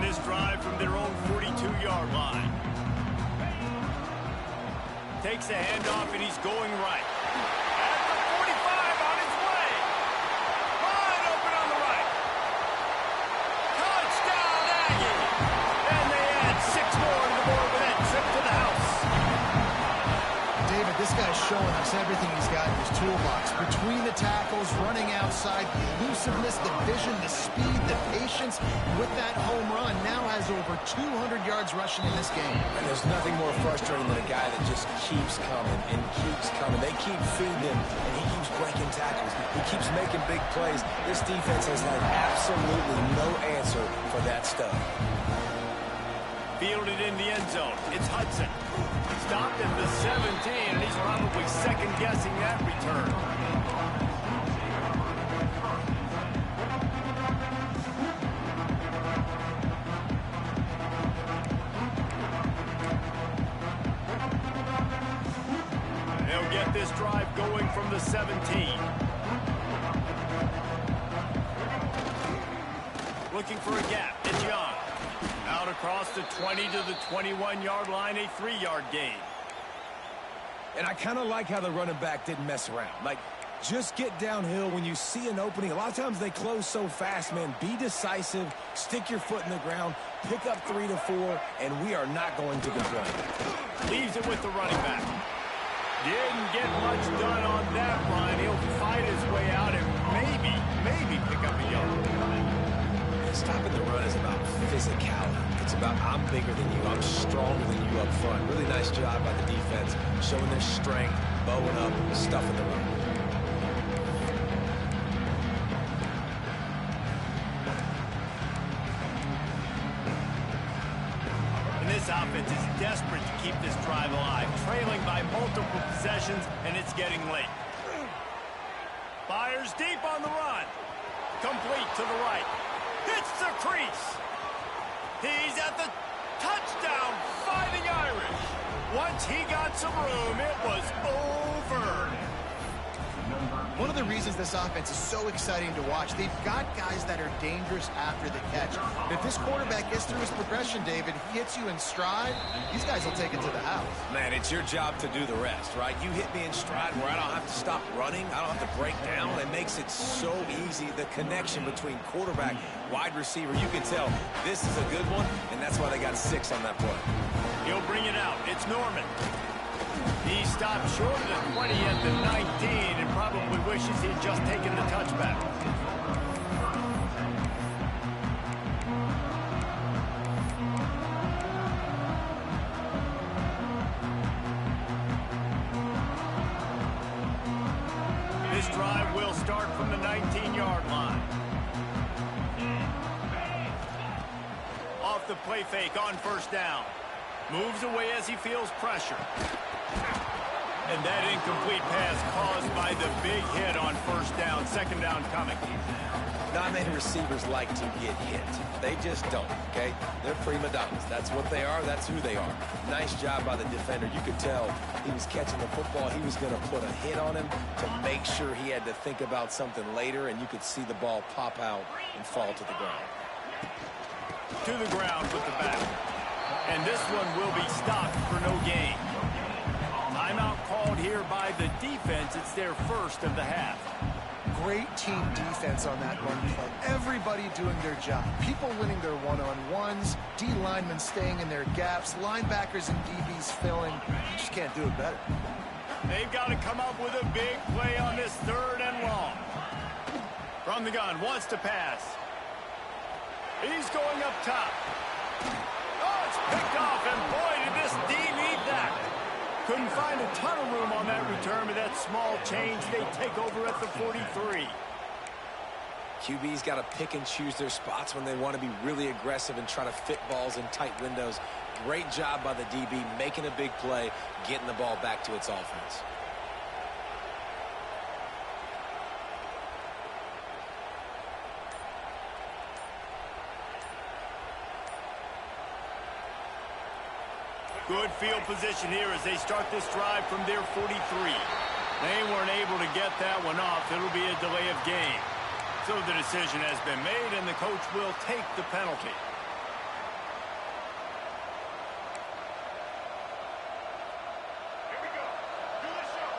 This drive from their own 42-yard line. Takes a handoff and he's going right. At the 45 on his way. Wide open on the right. Touchdown Aggie. And they add 6 more to the board with that trip to the house. David, this guy's showing us everything he's got in his toolbox. Between the tackles, running outside, the elusiveness, the vision, the speed, the patience. With that home run, now has over 200 yards rushing in this game. And there's nothing more frustrating than a guy that just keeps coming and keeps coming. They keep feeding him, and he keeps breaking tackles. He keeps making big plays. This defense has had absolutely no answer for that stuff. Fielded in the end zone. It's Hudson. Stopped at the 17, and he's probably second-guessing that return. They'll get this drive going from the 17. Looking for a gap. It's Young. Out across the 20 to the 21-yard line, a 3-yard gain. And I kind of like how the running back didn't mess around. Like, just get downhill when you see an opening. A lot of times they close so fast, man. Be decisive, stick your foot in the ground, pick up 3 to 4, and we are not going to complain. Leaves it with the running back. Didn't get much done on that run. He'll fight his way out and maybe pick up a yard. Stopping the run is about physicality. It's about I'm bigger than you, I'm stronger than you up front. Really nice job by the defense, showing their strength, bowing up, stuffing the run. And this offense is desperate to keep this drive alive, trailing by multiple possessions, and it's getting late. Fires deep on the run. Complete to the right. Hits the crease. He's at the touchdown, Fighting Irish. Once he got some room, it was over. One of the reasons this offense is so exciting to watch, they've got guys that are dangerous after the catch. But if this quarterback gets through his progression, David, he hits you in stride, these guys will take it to the house. Man, it's your job to do the rest, right? You hit me in stride where I don't have to stop running. I don't have to break down. It makes it so easy, the connection between quarterback, wide receiver. You can tell this is a good one, and that's why they got 6 on that play. He'll bring it out. It's Norman. He stopped short of the 20 at the 19 and probably wishes he'd just taken the touchback. this drive will start from the 19-yard line. Off the play fake on first down. Moves away as he feels pressure. And that incomplete pass caused by the big hit on first down. Second down coming. Not many receivers like to get hit. They just don't, okay? They're prima donnas. That's what they are. That's who they are. Nice job by the defender. You could tell he was catching the football. He was going to put a hit on him to make sure he had to think about something later, and you could see the ball pop out and fall to the ground. To the ground with the back. And this one will be stopped for no gain. Timeout called here by the defense. It's their first of the half. Great team defense on that run play. Everybody doing their job. People winning their one-on-ones, D linemen staying in their gaps, linebackers and DBs filling. You just can't do it better. They've got to come up with a big play on this third and long. From the gun, wants to pass. He's going up top. Oh, it's picked off, and boy, did this D need that. Couldn't find a ton of room on that return, but that small change, they take over at the 43. QB's got to pick and choose their spots when they want to be really aggressive and try to fit balls in tight windows. Great job by the DB, making a big play, getting the ball back to its offense. Good field position here as they start this drive from their 43. They weren't able to get that one off. It'll be a delay of game. So the decision has been made, and the coach will take the penalty. Here we go. Do the show.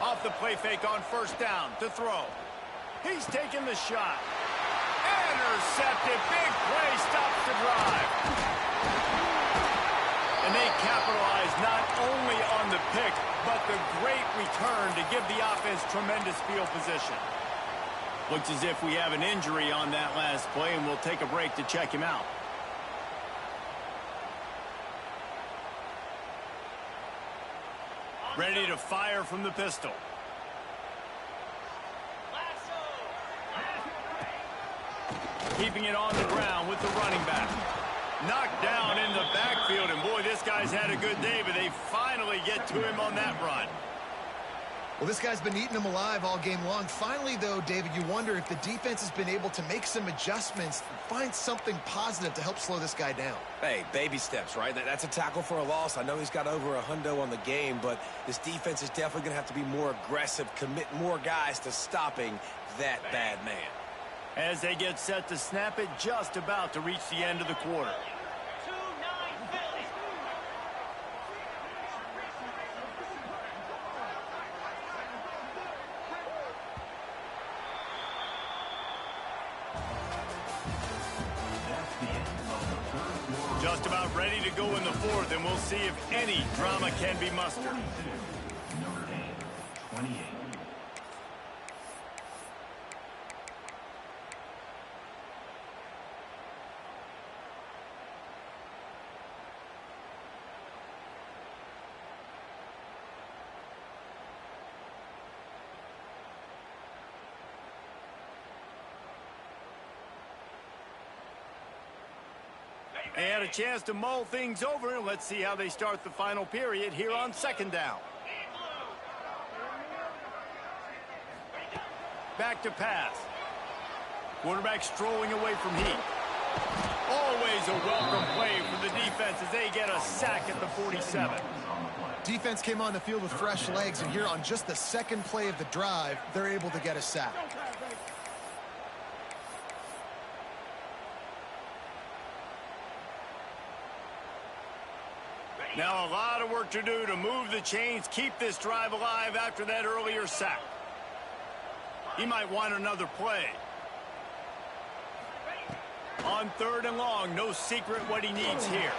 Off the play fake on first down to throw. He's taking the shot. Intercepted. Big play stops the drive. And they capitalize not only on the pick, but the great return to give the offense tremendous field position. Looks as if we have an injury on that last play, and we'll take a break to check him out. Ready to fire from the pistol. Keeping it on the ground with the running back. Knocked down in the backfield, and boy, this guy's had a good day, but they finally get to him on that run. Well, this guy's been eating them alive all game long. Finally, though, David, you wonder if the defense has been able to make some adjustments, find something positive to help slow this guy down. Hey, baby steps, right? That's a tackle for a loss. I know he's got over $100 on the game, but this defense is definitely going to have to be more aggressive, commit more guys to stopping that bad man. As they get set to snap it, just about to reach the end of the quarter. Just about ready to go in the fourth, and we'll see if any drama can be mustered. Notre Dame, 28. They had a chance to mull things over. Let's see how they start the final period here on second down. Back to pass. Quarterback strolling away from heat. Always a welcome play for the defense as they get a sack at the 47. Defense came on the field with fresh legs, and here on just the second play of the drive, they're able to get a sack. Now a lot of work to do to move the chains, keep this drive alive after that earlier sack. He might want another play. On third and long, no secret what he needs here.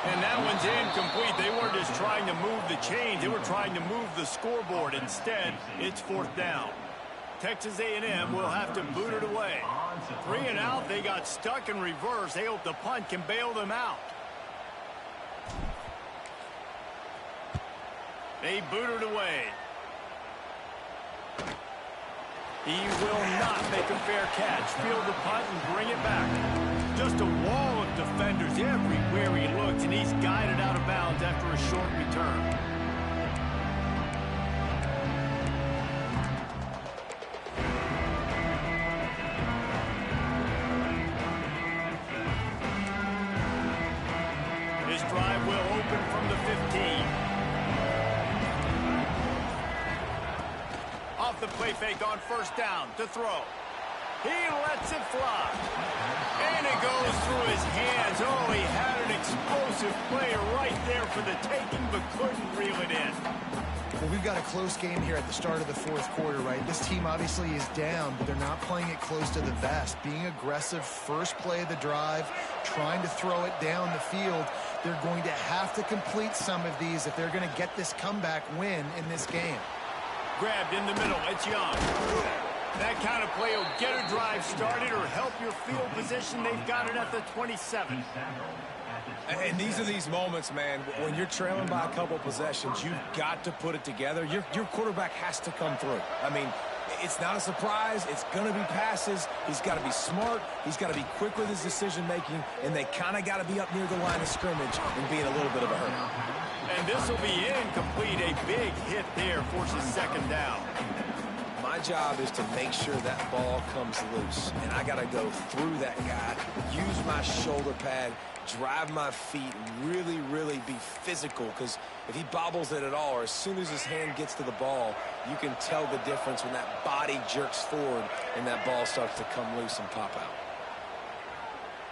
And that one's incomplete. They weren't just trying to move the chains, they were trying to move the scoreboard. Instead, it's fourth down. Texas A&M will have to boot it away. 3 and out, they got stuck in reverse. They hope the punt can bail them out. They boot it away. He will not make a fair catch. Field the punt and bring it back. Just a wall of defenders everywhere he looks, and he's guided out of bounds after a short return. His drive will open from the 15. Off the play fake on first down to throw. He lets it fly. And it goes through his hands. Oh, he had an explosive play right there for the taking, but couldn't reel it in. Well, we've got a close game here at the start of the fourth quarter, right? This team obviously is down, but they're not playing it close to the vest. Being aggressive, first play of the drive, trying to throw it down the field. They're going to have to complete some of these if they're going to get this comeback win in this game. Grabbed in the middle. It's Young. That kind of play will get a drive started or help your field position. They've got it at the 27. And these are these moments, man, when you're trailing by a couple possessions, you've got to put it together. Your quarterback has to come through. I mean, it's not a surprise. It's going to be passes. He's got to be smart. He's got to be quick with his decision-making, and they kind of got to be up near the line of scrimmage and be in a little bit of a hurry. And this will be incomplete. A big hit there forces second down. My job is to make sure that ball comes loose, and I got to go through that guy, use my shoulder pad, drive my feet, really, really be physical, because if he bobbles it at all, or as soon as his hand gets to the ball, you can tell the difference when that body jerks forward and that ball starts to come loose and pop out.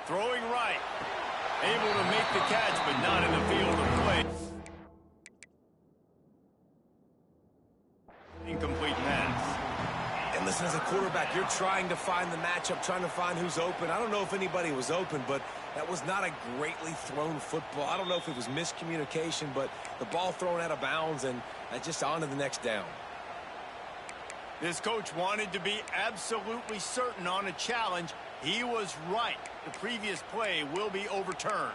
Throwing right. Able to make the catch, but not in the field of play. Incomplete pass. And listen, as a quarterback, you're trying to find the matchup, trying to find who's open. I don't know if anybody was open, but that was not a greatly thrown football. I don't know if it was miscommunication, but the ball thrown out of bounds and just on to the next down. This coach wanted to be absolutely certain on a challenge. He was right. The previous play will be overturned.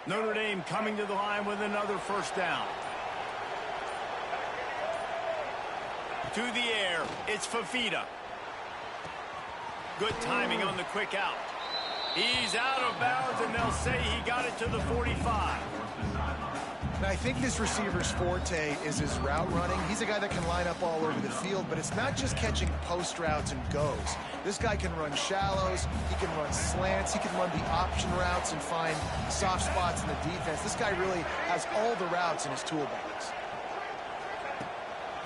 Notre Dame coming to the line with another first down. To the air, it's Fafita. Good timing on the quick out. He's out of bounds, and they'll say he got it to the 45. Now, I think this receiver's forte is his route running. He's a guy that can line up all over the field, but it's not just catching post routes and goes. This guy can run shallows, he can run slants, he can run the option routes and find soft spots in the defense. This guy really has all the routes in his toolbox.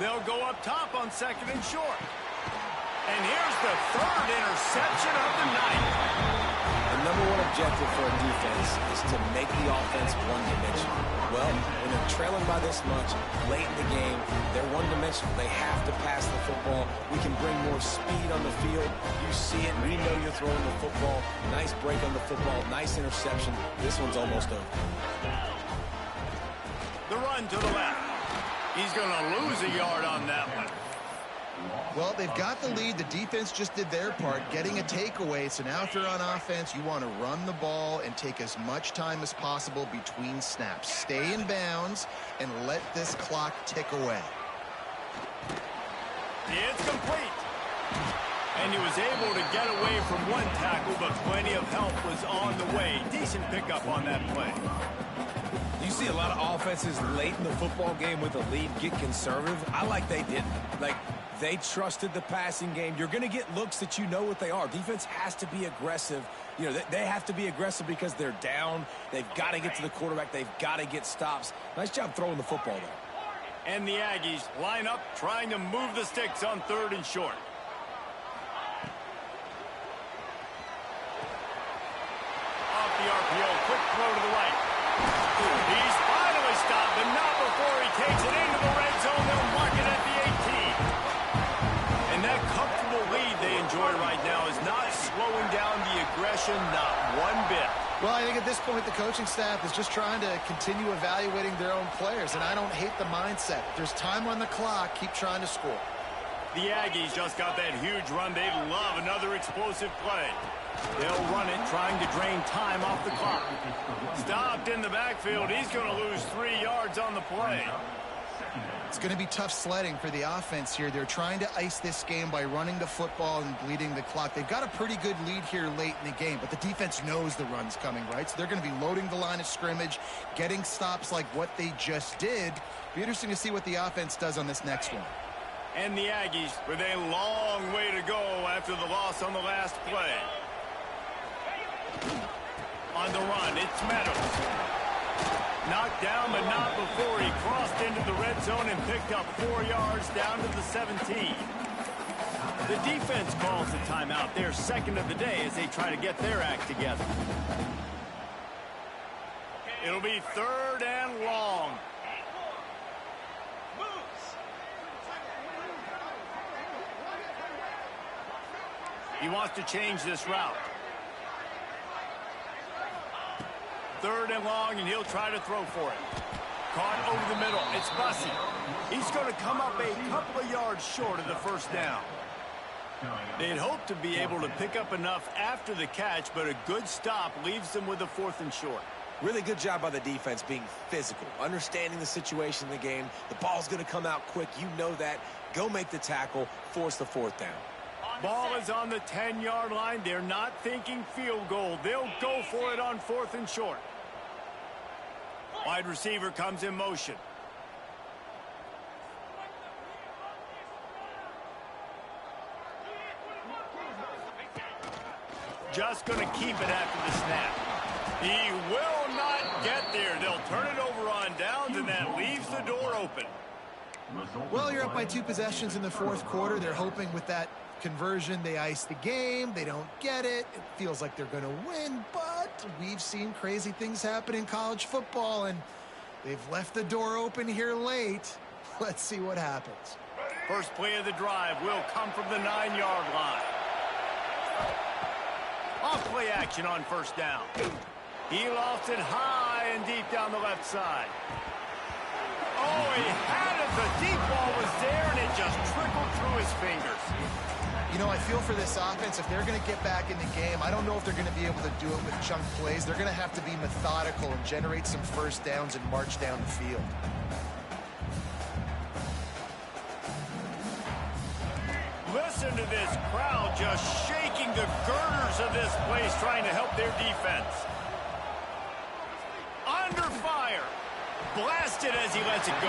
They'll go up top on second and short. And here's the third interception of the night. The number one objective for a defense is to make the offense one-dimensional. Well, when they're trailing by this much, late in the game, they're one-dimensional. They have to pass the football. We can bring more speed on the field. You see it. We know you're throwing the football. Nice break on the football. Nice interception. This one's almost over. The run to the left. He's going to lose a yard on that one. Well, they've got the lead. The defense just did their part, getting a takeaway. So now if you're on offense, you want to run the ball and take as much time as possible between snaps. Stay in bounds and let this clock tick away. It's complete. And he was able to get away from one tackle, but plenty of help was on the way. Decent pickup on that play. You see a lot of offenses late in the football game with a lead get conservative. I like they didn't. Like, they trusted the passing game. You're going to get looks that you know what they are. Defense has to be aggressive. You know, they have to be aggressive because they're down. They've got to get to the quarterback. They've got to get stops. Nice job throwing the football there. And the Aggies line up trying to move the sticks on third and short. Off the RPO, quick throw to the right. He's finally stopped, but not before he takes it into the red zone. They'll mark it at the 18. And that comfortable lead they enjoy right now is not slowing down the aggression, not one bit. Well, I think at this point the coaching staff is just trying to continue evaluating their own players, and I don't hate the mindset. If there's time on the clock, keep trying to score. The Aggies just got that huge run. They'd love another explosive play. They'll run it, trying to drain time off the clock. Stopped in the backfield. He's going to lose 3 yards on the play. It's going to be tough sledding for the offense here. They're trying to ice this game by running the football and bleeding the clock. They've got a pretty good lead here late in the game, but the defense knows the run's coming, right? So they're going to be loading the line of scrimmage, getting stops like what they just did. Be interesting to see what the offense does on this next one. And the Aggies with a long way to go after the loss on the last play. On the run, it's Meadows. Knocked down, but not before he crossed into the red zone and picked up 4 yards down to the 17. The defense calls the timeout, their second of the day, as they try to get their act together. It'll be 3rd and long. He wants to change this route. 3rd and long, and he'll try to throw for it. Caught over the middle. It's Bussey. He's going to come up a couple of yards short of the first down. They'd hope to be able to pick up enough after the catch, but a good stop leaves them with a 4th and short. Really good job by the defense being physical, understanding the situation in the game. The ball's going to come out quick. You know that. Go make the tackle, force the 4th down. Ball is on the 10-yard line. They're not thinking field goal. They'll go for it on 4th and short. Wide receiver comes in motion. Just going to keep it after the snap. He will not get there. They'll turn it over on downs, and that leaves the door open. Well, you're up by 2 possessions in the 4th quarter. They're hoping with that conversion they ice the game. They don't get it. It feels like they're going to win, but we've seen crazy things happen in college football, and they've left the door open here late. Let's see what happens. First play of the drive will come from the 9-yard line. Off play action on 1st down. He lost it high and deep down the left side. Oh, he had it. The deep ball was there, and it just trickled through his fingers. You know, I feel for this offense, if they're going to get back in the game, I don't know if they're going to be able to do it with chunk plays. They're going to have to be methodical and generate some 1st downs and march down the field. Listen to this crowd just shaking the girders of this place, trying to help their defense. Under fire. Blasted as he lets it go.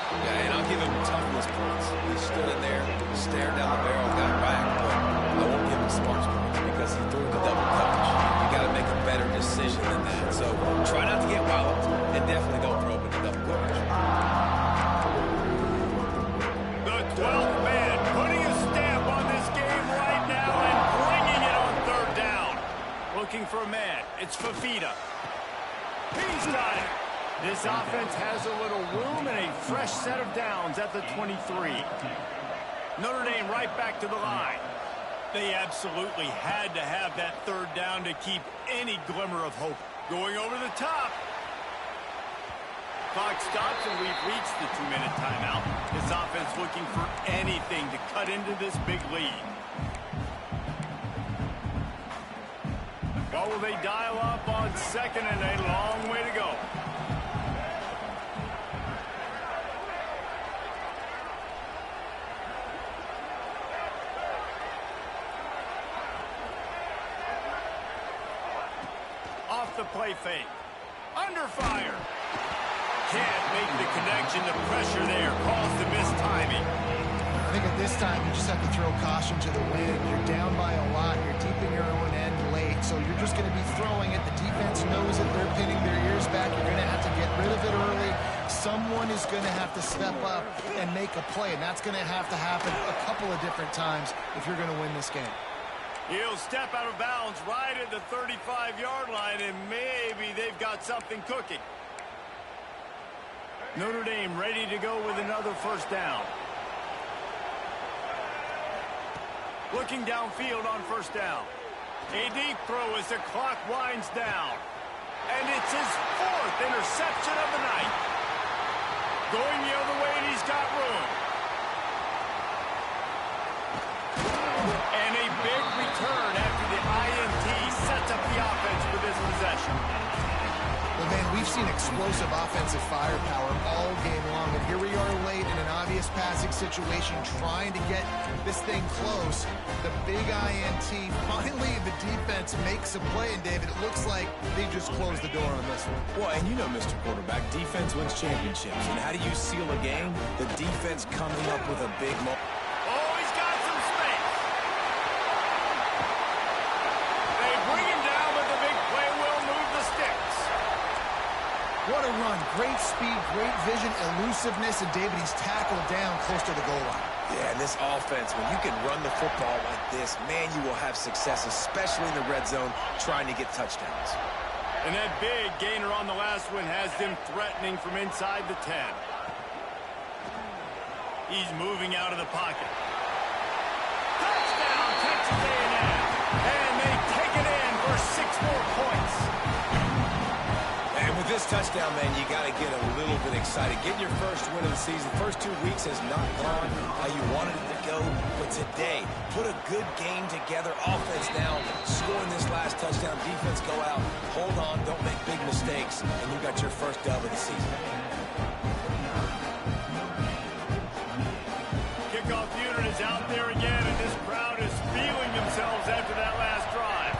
Yeah, and I'll give him toughness points. He stood in there, stared down the barrel, got back, but I won't give him smarts points because he threw the double coverage. You got to make a better decision than that. So try not to get walloped, and definitely don't throw up in the double coverage. The 12th man putting a stamp on this game right now and bringing it on 3rd down. Looking for a man. It's Fafita. He's got it. This offense has a little room and a fresh set of downs at the 23. Notre Dame right back to the line. They absolutely had to have that 3rd down to keep any glimmer of hope. Going over the top. Clock stops, and we've reached the 2-minute timeout. This offense looking for anything to cut into this big lead. What will they dial up on 2nd and a long way to go? Off the play fake. Under fire. Can't make the connection. The pressure there caused the mistiming. I think at this time you just have to throw caution to the wind. You're down by a lot. You're deep in your own end late, so you're just going to be throwing it. The defense knows it. They're pinning their ears back. You're going to have to get rid of it early. Someone is going to have to step up and make a play, and that's going to have to happen a couple of different times if you're going to win this game. He'll step out of bounds right at the 35-yard line, and maybe they've got something cooking. Notre Dame ready to go with another 1st down. Looking downfield on 1st down. A deep throw as the clock winds down. And it's his 4th interception of the night. Going the other way, and he's got room. And a big return after the INT sets up the offense for this possession. Well, man, we've seen explosive offensive firepower all game long, and here we are late in an obvious passing situation trying to get this thing close. The big INT, finally the defense makes a play, and David, it looks like they just closed the door on this one. Well, and you know, Mr. Quarterback, defense wins championships. And how do you seal a game? The defense coming up with a big moment. Oh, he's got some space. They bring him down, but the big play will move the sticks. What a run. Great speed, great vision, elusiveness, and David, he's tackled down close to the goal line. Yeah, and this offense, when you can run the football like this, man, you will have success, especially in the red zone, trying to get touchdowns. And that big gainer on the last one has them threatening from inside the 10. He's moving out of the pocket. Touchdown, Texas A&M. And they take it in for 6 more points. And with this touchdown, man, you got to get a little bit excited. Getting your first win of the season. First 2 weeks has not gone how you wanted it to go. But today, put a good game together. Offense now, scoring this last touchdown. Defense go out. Hold on. Don't make big mistakes. And you got your first dub of the season. Kickoff unit is out there again, and this crowd is feeling themselves after that last drive.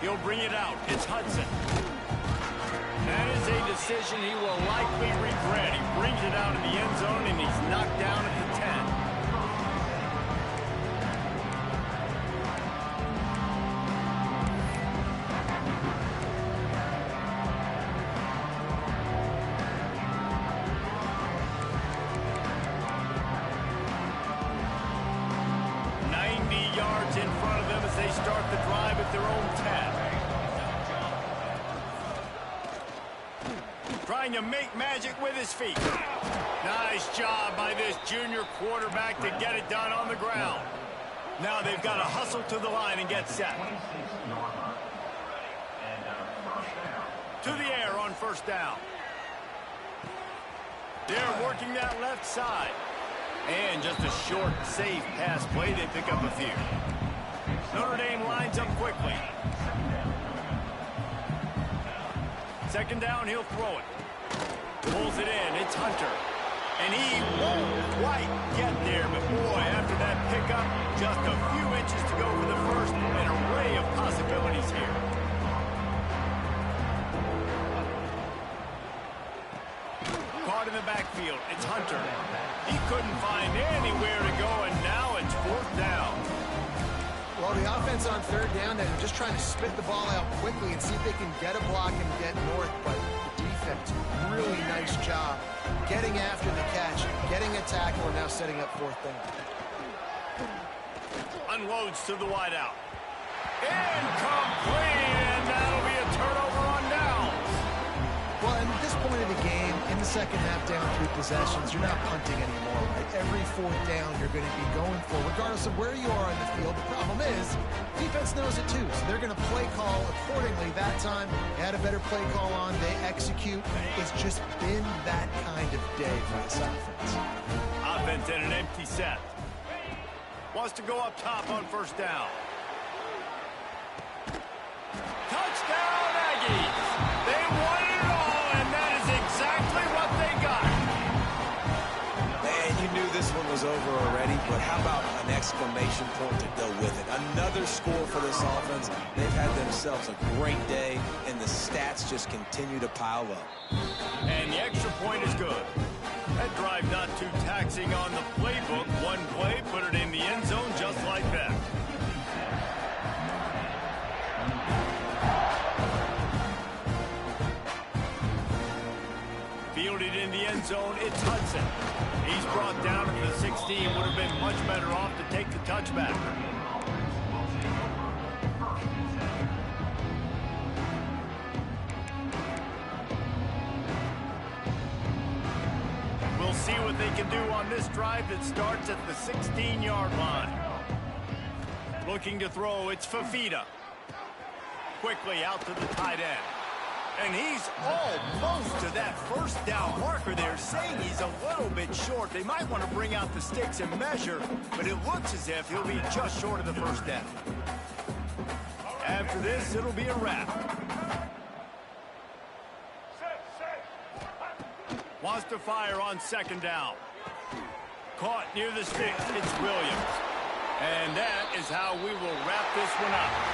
He'll bring it out. It's Hudson. That is a decision he will likely regret. He brings it out in the end zone, and he's knocked down at the 10. In front of them as they start the drive at their own 10. Trying to make magic with his feet. Nice job by this junior quarterback to get it done on the ground. Now they've got to hustle to the line and get set. To the air on first down. They're working that left side. And just a short, safe pass play. They pick up a few. Notre Dame lines up quickly. Second down, he'll throw it. Pulls it in. It's Hunter. And he won't quite get there. But, boy, after that pickup, just a few inches to go for the first. An array of possibilities here. Caught in the backfield. It's Hunter. He couldn't find anywhere to go, and now it's 4th down. Well, the offense on third down, they're just trying to spit the ball out quickly and see if they can get a block and get north, but the defense, really nice job getting after the catch, getting a tackle, and now setting up 4th down. Unloads to the wideout. Incomplete, and that'll be a turnover on downs. Well, and at this point of the game, in the second half down 3 possessions, you're not punting anymore, right? Every 4th down you're going to be going for, regardless of where you are on the field. The problem is, defense knows it too, so they're going to play call accordingly. That time, they had a better play call on, they execute. It's just been that kind of day for this offense. Offense in an empty set. Wants to go up top on first down. Touchdown, Aggies! They won it all, and that is exactly what they got. Man, you knew this one was over already, but how about an exclamation point to go with it? Another score for this offense. They've had themselves a great day, and the stats just continue to pile up. And the extra point is good. That drive not too taxing on the playbook. One play, put it in the end zone just like that. Fielded in the end zone, it's Hudson. He's brought down to the 16. Would have been much better off to take the touchback. We'll see see what they can do on this drive that starts at the 16-yard line. Looking to throw, it's Fafita. Quickly out to the tight end. And he's almost to that first down marker there, saying he's a little bit short. They might want to bring out the sticks and measure, but it looks as if he'll be just short of the first down. After this, it'll be a wrap. Wants to fire on second down. Caught near the sticks. It's Williams. And that is how we will wrap this one up.